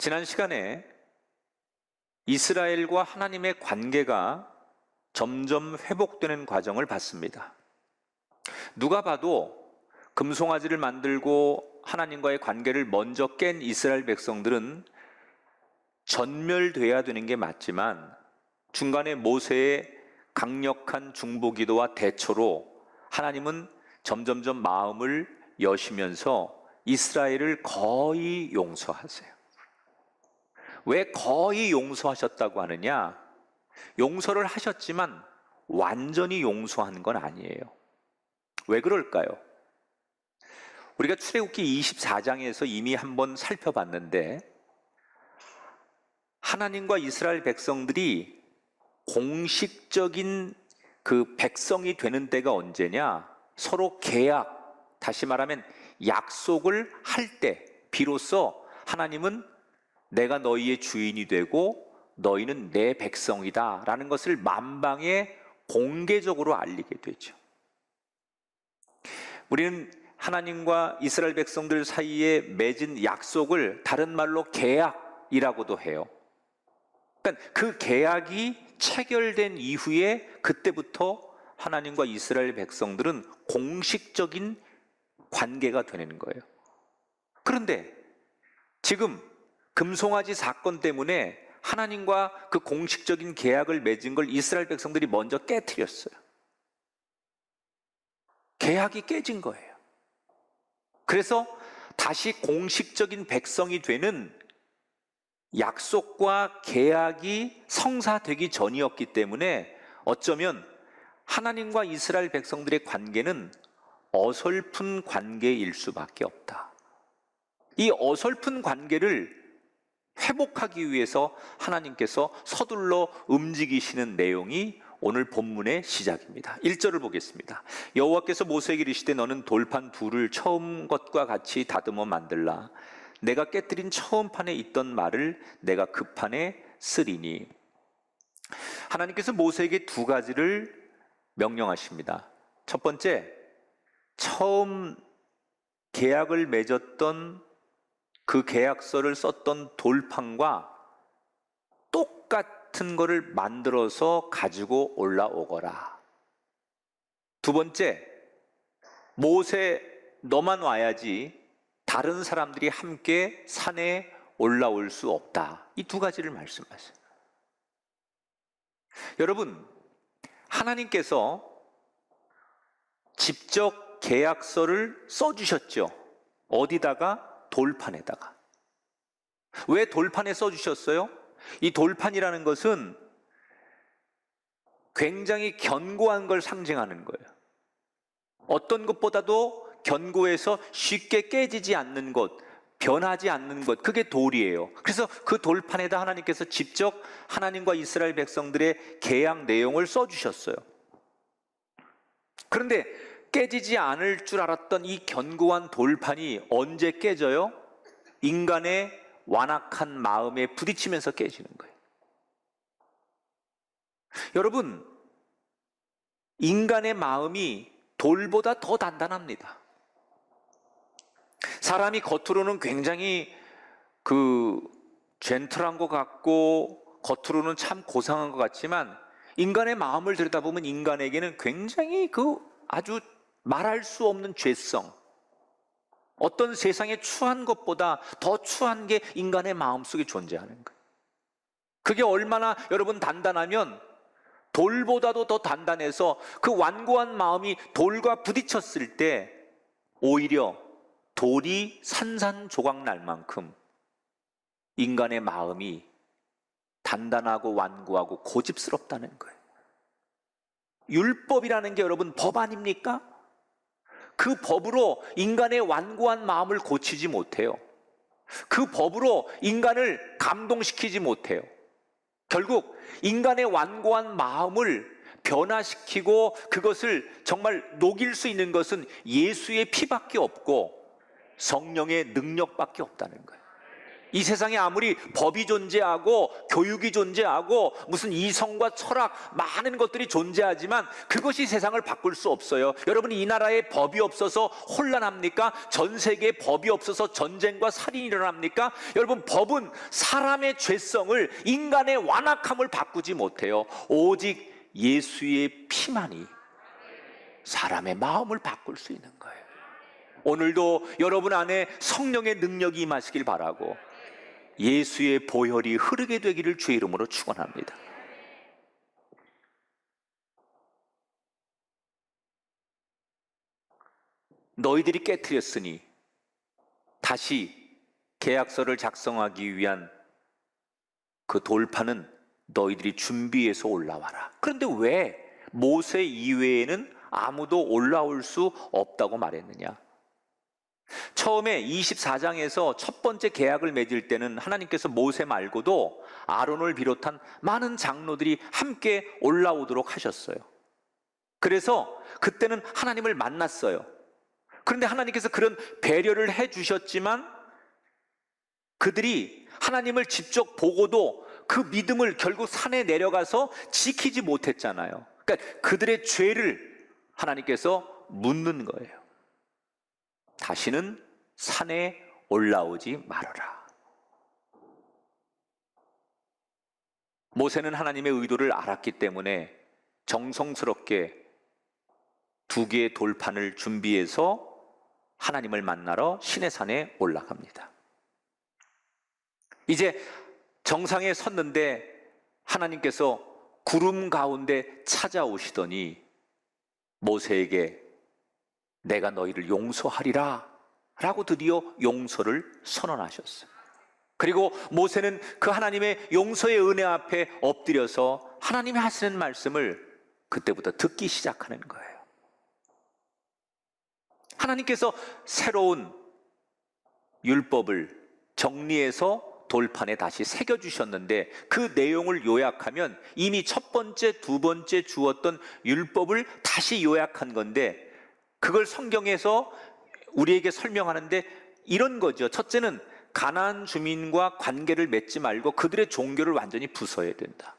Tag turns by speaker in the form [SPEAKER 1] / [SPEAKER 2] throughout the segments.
[SPEAKER 1] 지난 시간에 이스라엘과 하나님의 관계가 점점 회복되는 과정을 봤습니다. 누가 봐도 금송아지를 만들고 하나님과의 관계를 먼저 깬 이스라엘 백성들은 전멸돼야 되는 게 맞지만 중간에 모세의 강력한 중보기도와 대처로 하나님은 점점점 마음을 여시면서 이스라엘을 거의 용서하세요. 왜 거의 용서하셨다고 하느냐? 용서를 하셨지만 완전히 용서한 건 아니에요. 왜 그럴까요? 우리가 출애굽기 24장에서 이미 한번 살펴봤는데, 하나님과 이스라엘 백성들이 공식적인 그 백성이 되는 때가 언제냐? 서로 계약, 다시 말하면 약속을 할 때 비로소 하나님은 내가 너희의 주인이 되고 너희는 내 백성이다 라는 것을 만방에 공개적으로 알리게 되죠. 우리는 하나님과 이스라엘 백성들 사이에 맺은 약속을 다른 말로 계약이라고도 해요. 그러니까 그 계약이 체결된 이후에 그때부터 하나님과 이스라엘 백성들은 공식적인 관계가 되는 거예요. 그런데 지금 금송아지 사건 때문에 하나님과 그 공식적인 계약을 맺은 걸 이스라엘 백성들이 먼저 깨트렸어요. 계약이 깨진 거예요. 그래서 다시 공식적인 백성이 되는 약속과 계약이 성사되기 전이었기 때문에 어쩌면 하나님과 이스라엘 백성들의 관계는 어설픈 관계일 수밖에 없다. 이 어설픈 관계를 회복하기 위해서 하나님께서 서둘러 움직이시는 내용이 오늘 본문의 시작입니다. 1절을 보겠습니다. 여호와께서 모세에게 이르시되 너는 돌판 둘을 처음 것과 같이 다듬어 만들라. 내가 깨뜨린 처음 판에 있던 말을 내가 그 판에 쓰리니. 하나님께서 모세에게 두 가지를 명령하십니다. 첫 번째, 처음 계약을 맺었던 그 계약서를 썼던 돌판과 똑같은 거를 만들어서 가지고 올라오거라. 두 번째, 모세 너만 와야지 다른 사람들이 함께 산에 올라올 수 없다. 이 두 가지를 말씀하세요. 여러분, 하나님께서 직접 계약서를 써주셨죠. 어디다가? 돌판에다가. 왜 돌판에 써주셨어요? 이 돌판이라는 것은 굉장히 견고한 걸 상징하는 거예요. 어떤 것보다도 견고해서 쉽게 깨지지 않는 것, 변하지 않는 것, 그게 돌이에요. 그래서 그 돌판에다 하나님께서 직접 하나님과 이스라엘 백성들의 계약 내용을 써주셨어요. 그런데 깨지지 않을 줄 알았던 이 견고한 돌판이 언제 깨져요? 인간의 완악한 마음에 부딪히면서 깨지는 거예요. 여러분, 인간의 마음이 돌보다 더 단단합니다. 사람이 겉으로는 굉장히 젠틀한 것 같고 겉으로는 참 고상한 것 같지만 인간의 마음을 들여다보면 인간에게는 굉장히 아주 말할 수 없는 죄성, 어떤 세상에 추한 것보다 더 추한 게 인간의 마음속에 존재하는 거예요. 그게 얼마나 여러분 단단하면 돌보다도 더 단단해서 그 완고한 마음이 돌과 부딪혔을 때 오히려 돌이 산산조각 날 만큼 인간의 마음이 단단하고 완고하고 고집스럽다는 거예요. 율법이라는 게 여러분 법 아닙니까? 그 법으로 인간의 완고한 마음을 고치지 못해요. 그 법으로 인간을 감동시키지 못해요. 결국 인간의 완고한 마음을 변화시키고 그것을 정말 녹일 수 있는 것은 예수의 피밖에 없고 성령의 능력밖에 없다는 거예요. 이 세상에 아무리 법이 존재하고 교육이 존재하고 무슨 이성과 철학 많은 것들이 존재하지만 그것이 세상을 바꿀 수 없어요. 여러분, 이 나라에 법이 없어서 혼란합니까? 전 세계에 법이 없어서 전쟁과 살인이 일어납니까? 여러분, 법은 사람의 죄성을, 인간의 완악함을 바꾸지 못해요. 오직 예수의 피만이 사람의 마음을 바꿀 수 있는 거예요. 오늘도 여러분 안에 성령의 능력이 임하시길 바라고 예수의 보혈이 흐르게 되기를 주의 이름으로 축원합니다. 너희들이 깨트렸으니 다시 계약서를 작성하기 위한 그 돌판은 너희들이 준비해서 올라와라. 그런데 왜 모세 이외에는 아무도 올라올 수 없다고 말했느냐? 처음에 24장에서 첫 번째 계약을 맺을 때는 하나님께서 모세 말고도 아론을 비롯한 많은 장로들이 함께 올라오도록 하셨어요. 그래서 그때는 하나님을 만났어요. 그런데 하나님께서 그런 배려를 해주셨지만 그들이 하나님을 직접 보고도 그 믿음을 결국 산에 내려가서 지키지 못했잖아요. 그러니까 그들의 죄를 하나님께서 묻는 거예요. 다시는 산에 올라오지 말아라. 모세는 하나님의 의도를 알았기 때문에 정성스럽게 2개의 돌판을 준비해서 하나님을 만나러 시내산에 올라갑니다. 이제 정상에 섰는데 하나님께서 구름 가운데 찾아오시더니 모세에게 내가 너희를 용서하리라 라고 드디어 용서를 선언하셨어요. 그리고 모세는 그 하나님의 용서의 은혜 앞에 엎드려서 하나님이 하시는 말씀을 그때부터 듣기 시작하는 거예요. 하나님께서 새로운 율법을 정리해서 돌판에 다시 새겨주셨는데 그 내용을 요약하면 이미 첫 번째, 두 번째 주었던 율법을 다시 요약한 건데 그걸 성경에서 우리에게 설명하는데 이런 거죠. 첫째는 가나안 주민과 관계를 맺지 말고 그들의 종교를 완전히 부숴야 된다.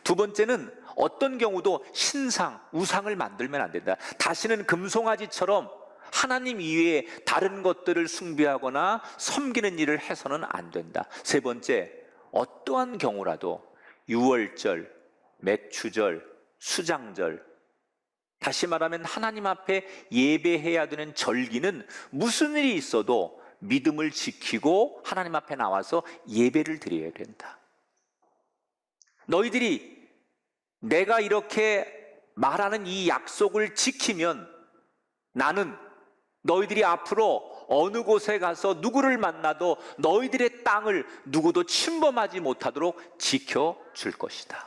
[SPEAKER 1] 두 번째는 어떤 경우도 신상, 우상을 만들면 안 된다. 다시는 금송아지처럼 하나님 이외에 다른 것들을 숭배하거나 섬기는 일을 해서는 안 된다. 세 번째, 어떠한 경우라도 유월절, 맥추절, 수장절, 다시 말하면 하나님 앞에 예배해야 되는 절기는 무슨 일이 있어도 믿음을 지키고 하나님 앞에 나와서 예배를 드려야 된다. 너희들이 내가 이렇게 말하는 이 약속을 지키면 나는 너희들이 앞으로 어느 곳에 가서 누구를 만나도 너희들의 땅을 누구도 침범하지 못하도록 지켜줄 것이다.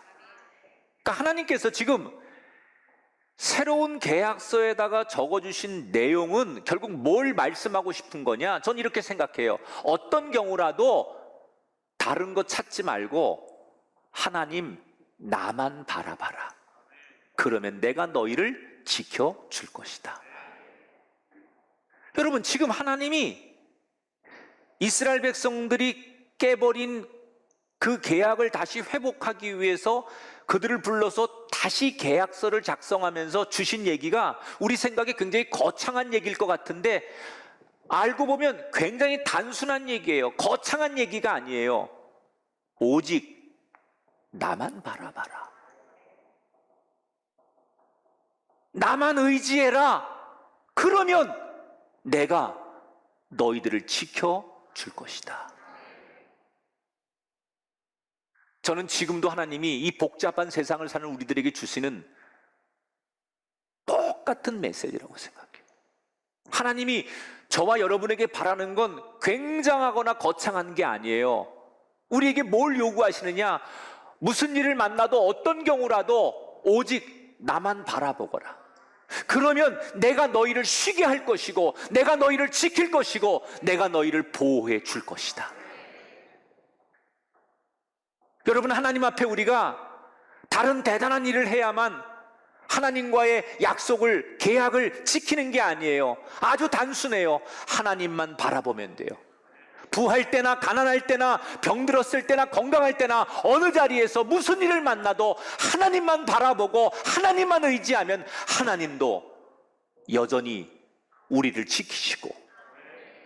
[SPEAKER 1] 그러니까 하나님께서 지금 새로운 계약서에다가 적어주신 내용은 결국 뭘 말씀하고 싶은 거냐? 전 이렇게 생각해요. 어떤 경우라도 다른 거 찾지 말고 하나님 나만 바라봐라. 그러면 내가 너희를 지켜줄 것이다. 여러분, 지금 하나님이 이스라엘 백성들이 깨버린 그 계약을 다시 회복하기 위해서 그들을 불러서 다시 계약서를 작성하면서 주신 얘기가 우리 생각에 굉장히 거창한 얘기일 것 같은데 알고 보면 굉장히 단순한 얘기예요. 거창한 얘기가 아니에요. 오직 나만 바라봐라. 나만 의지해라. 그러면 내가 너희들을 지켜줄 것이다. 저는 지금도 하나님이 이 복잡한 세상을 사는 우리들에게 주시는 똑같은 메시지라고 생각해요. 하나님이 저와 여러분에게 바라는 건 굉장하거나 거창한 게 아니에요. 우리에게 뭘 요구하시느냐? 무슨 일을 만나도 어떤 경우라도 오직 나만 바라보거라. 그러면 내가 너희를 쉬게 할 것이고 내가 너희를 지킬 것이고 내가 너희를 보호해 줄 것이다. 여러분, 하나님 앞에 우리가 다른 대단한 일을 해야만 하나님과의 약속을, 계약을 지키는 게 아니에요. 아주 단순해요. 하나님만 바라보면 돼요. 부할 때나 가난할 때나 병들었을 때나 건강할 때나 어느 자리에서 무슨 일을 만나도 하나님만 바라보고 하나님만 의지하면 하나님도 여전히 우리를 지키시고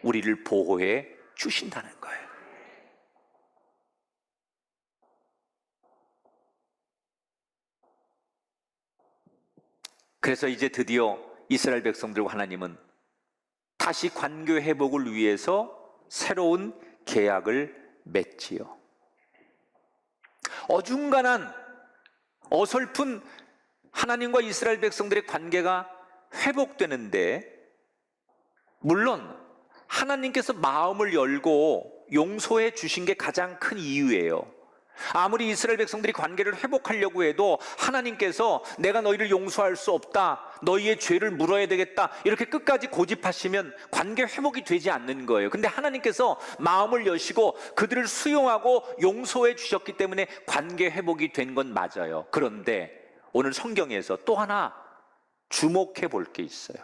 [SPEAKER 1] 우리를 보호해 주신다는 거예요. 그래서 이제 드디어 이스라엘 백성들과 하나님은 다시 관계 회복을 위해서 새로운 계약을 맺지요. 어중간한 어설픈 하나님과 이스라엘 백성들의 관계가 회복되는데, 물론 하나님께서 마음을 열고 용서해 주신 게 가장 큰 이유예요. 아무리 이스라엘 백성들이 관계를 회복하려고 해도 하나님께서 내가 너희를 용서할 수 없다, 너희의 죄를 물어야 되겠다, 이렇게 끝까지 고집하시면 관계 회복이 되지 않는 거예요. 근데 하나님께서 마음을 여시고 그들을 수용하고 용서해 주셨기 때문에 관계 회복이 된 건 맞아요. 그런데 오늘 성경에서 또 하나 주목해 볼 게 있어요.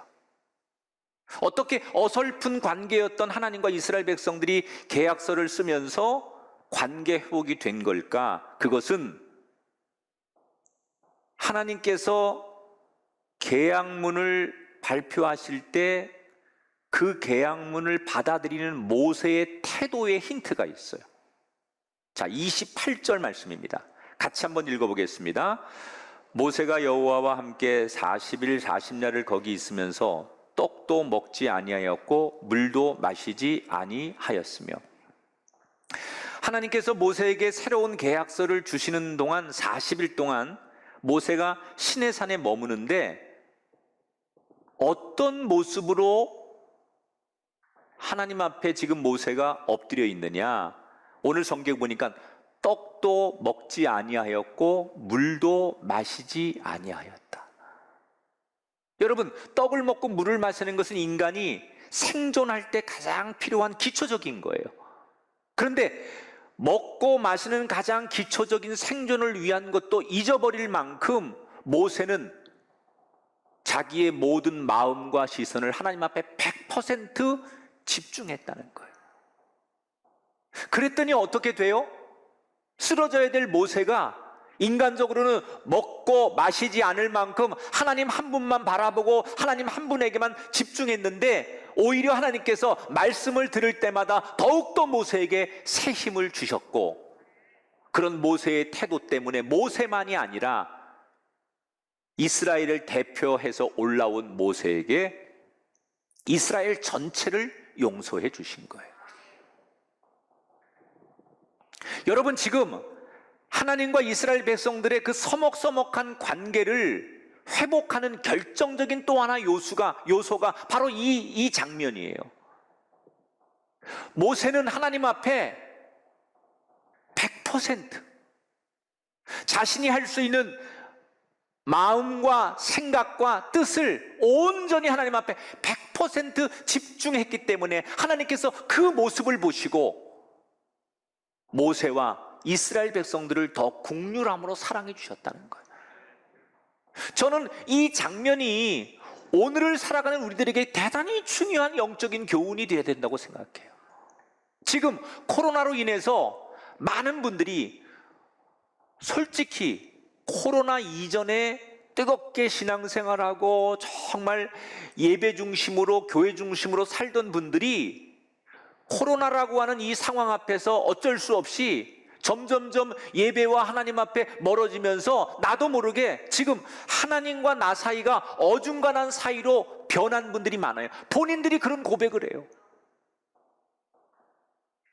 [SPEAKER 1] 어떻게 어설픈 관계였던 하나님과 이스라엘 백성들이 계약서를 쓰면서 관계 회복이 된 걸까? 그것은 하나님께서 계약문을 발표하실 때 그 계약문을 받아들이는 모세의 태도에 힌트가 있어요. 자, 28절 말씀입니다. 같이 한번 읽어보겠습니다. 모세가 여호와와 함께 40일 40야를 거기 있으면서 떡도 먹지 아니하였고 물도 마시지 아니하였으며, 하나님께서 모세에게 새로운 계약서를 주시는 동안 40일 동안 모세가 시내산에 머무는데 어떤 모습으로 하나님 앞에 지금 모세가 엎드려 있느냐? 오늘 성경 보니까 떡도 먹지 아니하였고 물도 마시지 아니하였다. 여러분, 떡을 먹고 물을 마시는 것은 인간이 생존할 때 가장 필요한 기초적인 거예요. 그런데 먹고 마시는 가장 기초적인 생존을 위한 것도 잊어버릴 만큼 모세는 자기의 모든 마음과 시선을 하나님 앞에 100% 집중했다는 거예요. 그랬더니 어떻게 돼요? 쓰러져야 될 모세가 인간적으로는 먹고 마시지 않을 만큼 하나님 한 분만 바라보고 하나님 한 분에게만 집중했는데, 오히려 하나님께서 말씀을 들을 때마다 더욱더 모세에게 새 힘을 주셨고, 그런 모세의 태도 때문에 모세만이 아니라 이스라엘을 대표해서 올라온 모세에게 이스라엘 전체를 용서해 주신 거예요. 여러분, 지금 하나님과 이스라엘 백성들의 그 서먹서먹한 관계를 회복하는 결정적인 또 하나 요소가 바로 이 장면이에요. 모세는 하나님 앞에 100% 자신이 할 수 있는 마음과 생각과 뜻을 온전히 하나님 앞에 100% 집중했기 때문에 하나님께서 그 모습을 보시고 모세와 이스라엘 백성들을 더 국률함으로 사랑해 주셨다는 거예요. 저는 이 장면이 오늘을 살아가는 우리들에게 대단히 중요한 영적인 교훈이 되어야 된다고 생각해요. 지금 코로나로 인해서 많은 분들이 솔직히 코로나 이전에 뜨겁게 신앙생활하고 정말 예배 중심으로 교회 중심으로 살던 분들이 코로나라고 하는 이 상황 앞에서 어쩔 수 없이 점점점 예배와 하나님 앞에 멀어지면서 나도 모르게 지금 하나님과 나 사이가 어중간한 사이로 변한 분들이 많아요. 본인들이 그런 고백을 해요.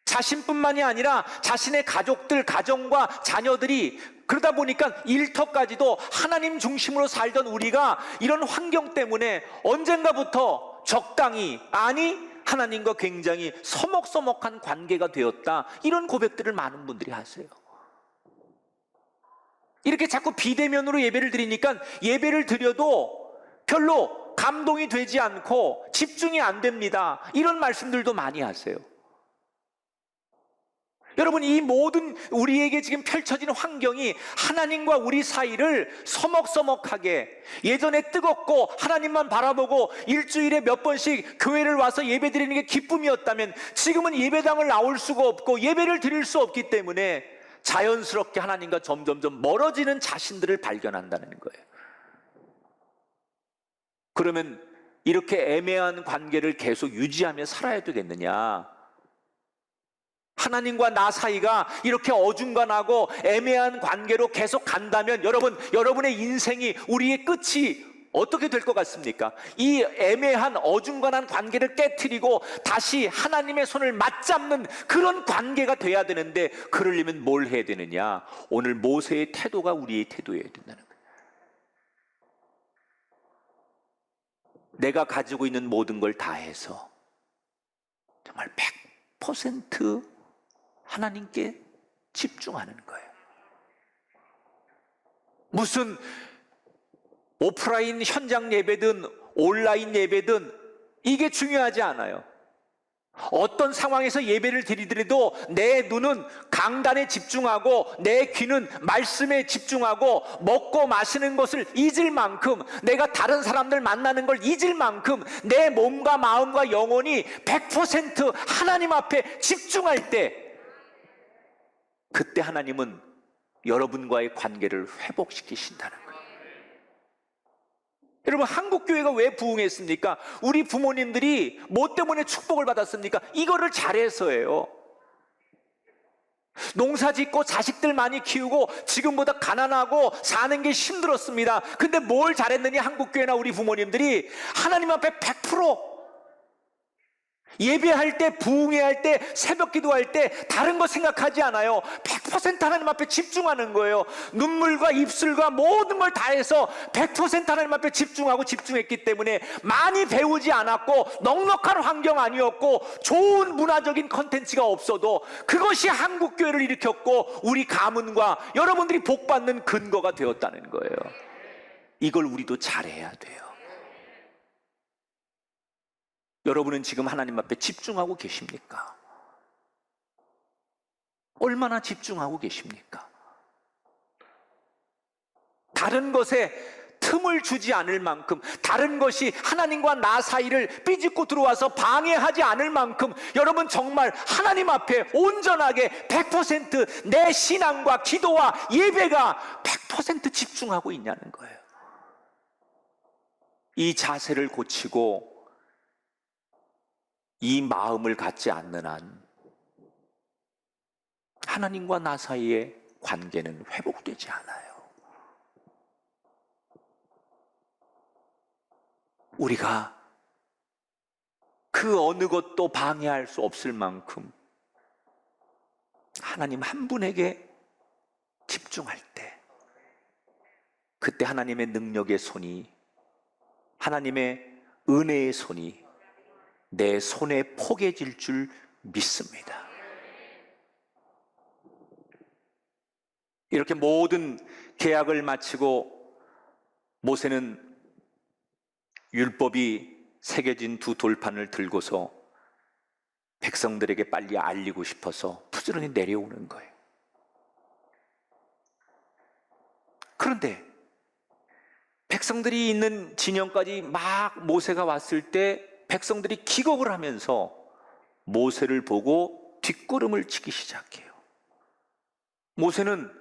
[SPEAKER 1] 자신뿐만이 아니라 자신의 가족들, 가정과 자녀들이, 그러다 보니까 일터까지도 하나님 중심으로 살던 우리가 이런 환경 때문에 언젠가부터 적당히, 아니 하나님과 굉장히 서먹서먹한 관계가 되었다, 이런 고백들을 많은 분들이 하세요. 이렇게 자꾸 비대면으로 예배를 드리니까 예배를 드려도 별로 감동이 되지 않고 집중이 안 됩니다, 이런 말씀들도 많이 하세요. 여러분, 이 모든 우리에게 지금 펼쳐진 환경이 하나님과 우리 사이를 서먹서먹하게, 예전에 뜨겁고 하나님만 바라보고 일주일에 몇 번씩 교회를 와서 예배 드리는 게 기쁨이었다면 지금은 예배당을 나올 수가 없고 예배를 드릴 수 없기 때문에 자연스럽게 하나님과 점점점 멀어지는 자신들을 발견한다는 거예요. 그러면 이렇게 애매한 관계를 계속 유지하며 살아야 되겠느냐? 하나님과 나 사이가 이렇게 어중간하고 애매한 관계로 계속 간다면 여러분의 인생이, 우리의 끝이 어떻게 될 것 같습니까? 이 애매한 어중간한 관계를 깨트리고 다시 하나님의 손을 맞잡는 그런 관계가 돼야 되는데, 그러려면 뭘 해야 되느냐? 오늘 모세의 태도가 우리의 태도여야 된다는 거예요. 내가 가지고 있는 모든 걸 다해서 정말 100% 하나님께 집중하는 거예요. 무슨 오프라인 현장 예배든 온라인 예배든 이게 중요하지 않아요. 어떤 상황에서 예배를 드리더라도 내 눈은 강단에 집중하고 내 귀는 말씀에 집중하고 먹고 마시는 것을 잊을 만큼, 내가 다른 사람들 만나는 걸 잊을 만큼 내 몸과 마음과 영혼이 100% 하나님 앞에 집중할 때, 그때 하나님은 여러분과의 관계를 회복시키신다는 거예요. 여러분, 한국교회가 왜 부흥했습니까? 우리 부모님들이 뭐 때문에 축복을 받았습니까? 이거를 잘해서예요. 농사 짓고 자식들 많이 키우고 지금보다 가난하고 사는 게 힘들었습니다. 근데 뭘 잘했느냐? 한국교회나 우리 부모님들이 하나님 앞에 100% 예배할 때, 부흥회 때, 새벽 기도할 때 다른 거 생각하지 않아요. 100% 하나님 앞에 집중하는 거예요. 눈물과 입술과 모든 걸 다해서 100% 하나님 앞에 집중했기 때문에 많이 배우지 않았고 넉넉한 환경 아니었고 좋은 문화적인 컨텐츠가 없어도 그것이 한국교회를 일으켰고 우리 가문과 여러분들이 복받는 근거가 되었다는 거예요. 이걸 우리도 잘해야 돼요. 여러분은 지금 하나님 앞에 집중하고 계십니까? 얼마나 집중하고 계십니까? 다른 것에 틈을 주지 않을 만큼, 다른 것이 하나님과 나 사이를 삐집고 들어와서 방해하지 않을 만큼 여러분 정말 하나님 앞에 온전하게 100% 내 신앙과 기도와 예배가 100% 집중하고 있냐는 거예요. 이 자세를 고치고 이 마음을 갖지 않는 한 하나님과 나 사이의 관계는 회복되지 않아요. 우리가 그 어느 것도 방해할 수 없을 만큼 하나님 한 분에게 집중할 때, 그때 하나님의 능력의 손이, 하나님의 은혜의 손이 내 손에 포개질 줄 믿습니다. 이렇게 모든 계약을 마치고 모세는 율법이 새겨진 두 돌판을 들고서 백성들에게 빨리 알리고 싶어서 부지런히 내려오는 거예요. 그런데 백성들이 있는 진영까지 막 모세가 왔을 때 백성들이 기겁을 하면서 모세를 보고 뒷걸음을 치기 시작해요. 모세는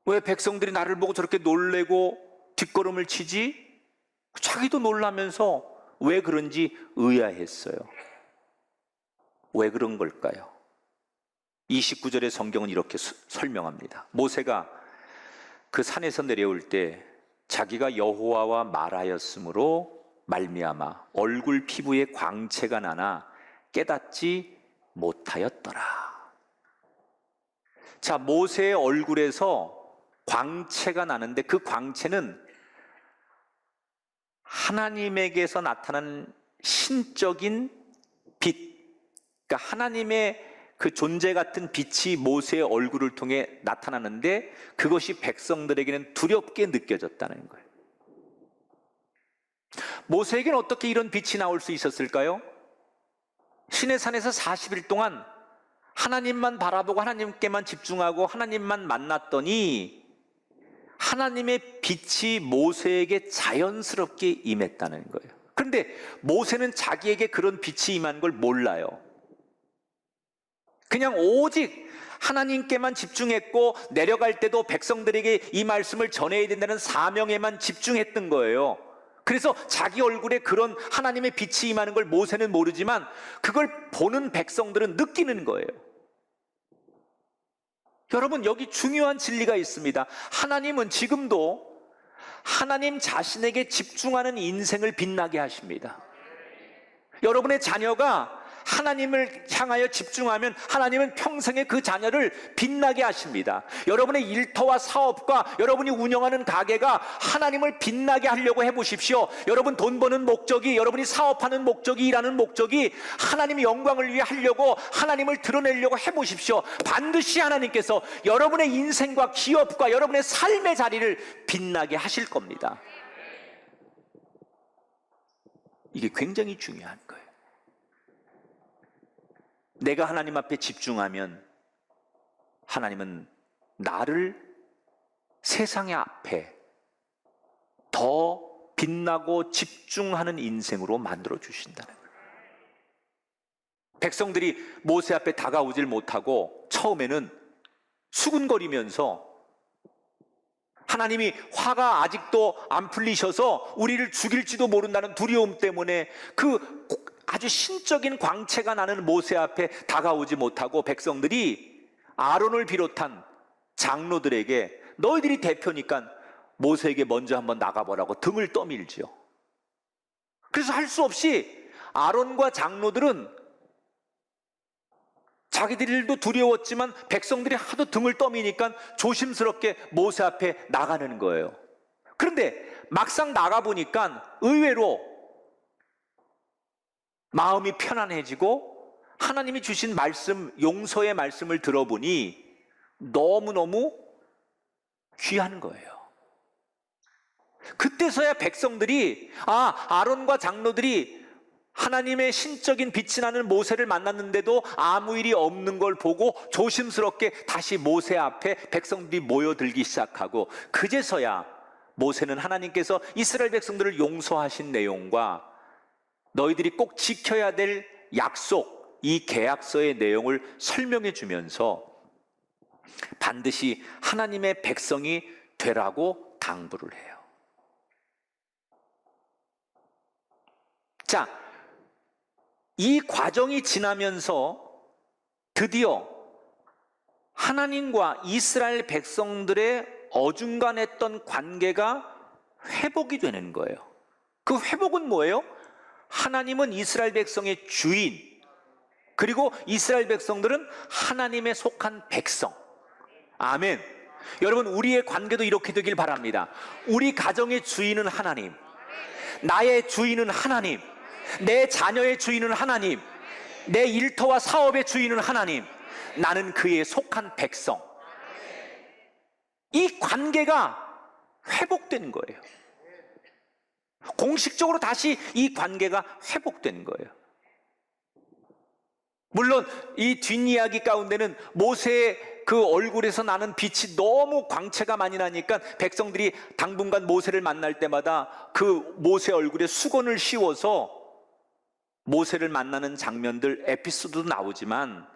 [SPEAKER 1] 왜 백성들이 나를 보고 저렇게 놀래고 뒷걸음을 치지? 자기도 놀라면서 왜 그런지 의아했어요. 왜 그런 걸까요? 29절의 성경은 이렇게 설명합니다. 모세가 그 산에서 내려올 때 자기가 여호와와 말하였으므로 말미암아 얼굴 피부에 광채가 나나 깨닫지 못하였더라. 자, 모세의 얼굴에서 광채가 나는데 그 광채는 하나님에게서 나타난 신적인 빛, 그러니까 하나님의 그 존재 같은 빛이 모세의 얼굴을 통해 나타나는데 그것이 백성들에게는 두렵게 느껴졌다는 거예요. 모세에게는 어떻게 이런 빛이 나올 수 있었을까요? 시내산에서 40일 동안 하나님만 바라보고 하나님께만 집중하고 하나님만 만났더니 하나님의 빛이 모세에게 자연스럽게 임했다는 거예요. 그런데 모세는 자기에게 그런 빛이 임한 걸 몰라요. 그냥 오직 하나님께만 집중했고 내려갈 때도 백성들에게 이 말씀을 전해야 된다는 사명에만 집중했던 거예요. 그래서 자기 얼굴에 그런 하나님의 빛이 임하는 걸 모세는 모르지만 그걸 보는 백성들은 느끼는 거예요. 여러분, 여기 중요한 진리가 있습니다. 하나님은 지금도 하나님 자신에게 집중하는 인생을 빛나게 하십니다. 여러분의 자녀가 하나님을 향하여 집중하면 하나님은 평생에 그 자녀를 빛나게 하십니다. 여러분의 일터와 사업과 여러분이 운영하는 가게가 하나님을 빛나게 하려고 해보십시오. 여러분 돈 버는 목적이, 여러분이 사업하는 목적이, 일하는 목적이 하나님의 영광을 위해 하려고, 하나님을 드러내려고 해보십시오. 반드시 하나님께서 여러분의 인생과 기업과 여러분의 삶의 자리를 빛나게 하실 겁니다. 이게 굉장히 중요한 거예요. 내가 하나님 앞에 집중하면 하나님은 나를 세상의 앞에 더 빛나고 집중하는 인생으로 만들어 주신다는 거예요. 백성들이 모세 앞에 다가오질 못하고 처음에는 수군거리면서 하나님이 화가 아직도 안 풀리셔서 우리를 죽일지도 모른다는 두려움 때문에 그 아주 신적인 광채가 나는 모세 앞에 다가오지 못하고 백성들이 아론을 비롯한 장로들에게 너희들이 대표니까 모세에게 먼저 한번 나가보라고 등을 떠밀지요. 그래서 할 수 없이 아론과 장로들은 자기들도 두려웠지만 백성들이 하도 등을 떠미니까 조심스럽게 모세 앞에 나가는 거예요. 그런데 막상 나가보니까 의외로 마음이 편안해지고 하나님이 주신 말씀, 용서의 말씀을 들어보니 너무너무 귀한 거예요. 그때서야 백성들이 아론과 장로들이 하나님의 신적인 빛이 나는 모세를 만났는데도 아무 일이 없는 걸 보고 조심스럽게 다시 모세 앞에 백성들이 모여들기 시작하고, 그제서야 모세는 하나님께서 이스라엘 백성들을 용서하신 내용과 너희들이 꼭 지켜야 될 약속, 이 계약서의 내용을 설명해 주면서 반드시 하나님의 백성이 되라고 당부를 해요. 자, 이 과정이 지나면서 드디어 하나님과 이스라엘 백성들의 어중간했던 관계가 회복이 되는 거예요. 그 회복은 뭐예요? 하나님은 이스라엘 백성의 주인, 그리고 이스라엘 백성들은 하나님에 속한 백성. 아멘. 여러분, 우리의 관계도 이렇게 되길 바랍니다. 우리 가정의 주인은 하나님, 나의 주인은 하나님, 내 자녀의 주인은 하나님, 내 일터와 사업의 주인은 하나님, 나는 그에 속한 백성. 이 관계가 회복된 거예요. 공식적으로 다시 이 관계가 회복된 거예요. 물론 이 뒷이야기 가운데는 모세의 그 얼굴에서 나는 빛이 너무 광채가 많이 나니까 백성들이 당분간 모세를 만날 때마다 그 모세 얼굴에 수건을 씌워서 모세를 만나는 장면들, 에피소드도 나오지만,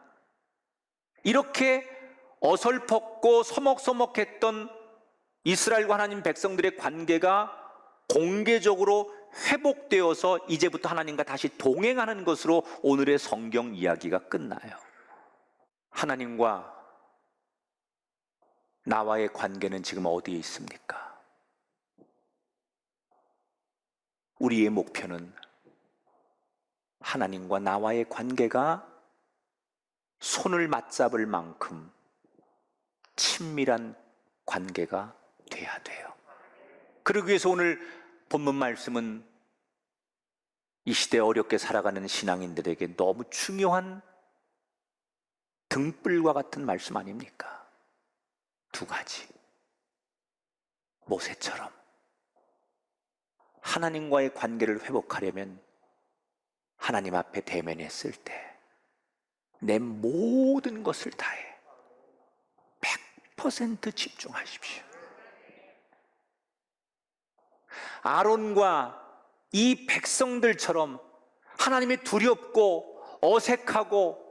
[SPEAKER 1] 이렇게 어설펐고 서먹서먹했던 이스라엘과 하나님 백성들의 관계가 공개적으로 회복되어서 이제부터 하나님과 다시 동행하는 것으로 오늘의 성경 이야기가 끝나요. 하나님과 나와의 관계는 지금 어디에 있습니까? 우리의 목표는 하나님과 나와의 관계가 손을 맞잡을 만큼 친밀한 관계가 돼야 돼요. 그러기 위해서 오늘 본문 말씀은 이 시대에 어렵게 살아가는 신앙인들에게 너무 중요한 등불과 같은 말씀 아닙니까? 두 가지. 모세처럼 하나님과의 관계를 회복하려면 하나님 앞에 대면했을 때 내 모든 것을 다해 100% 집중하십시오. 아론과 이 백성들처럼 하나님이 두렵고 어색하고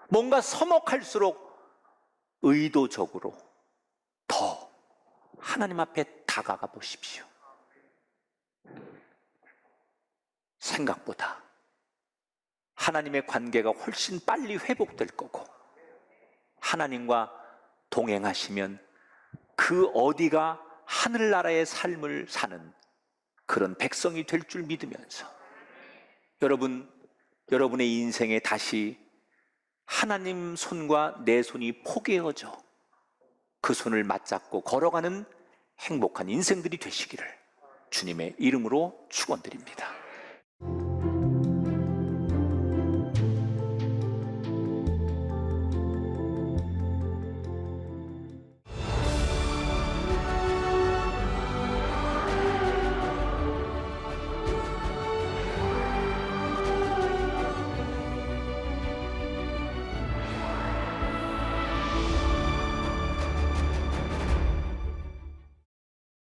[SPEAKER 1] 뭔가 서먹할수록 의도적으로 더 하나님 앞에 다가가 보십시오. 생각보다 하나님의 관계가 훨씬 빨리 회복될 거고, 하나님과 동행하시면 그 어디가 하늘나라의 삶을 사는 그런 백성이 될 줄 믿으면서, 여러분의 인생에 다시 하나님 손과 내 손이 포개어져 그 손을 맞잡고 걸어가는 행복한 인생들이 되시기를 주님의 이름으로 축원드립니다.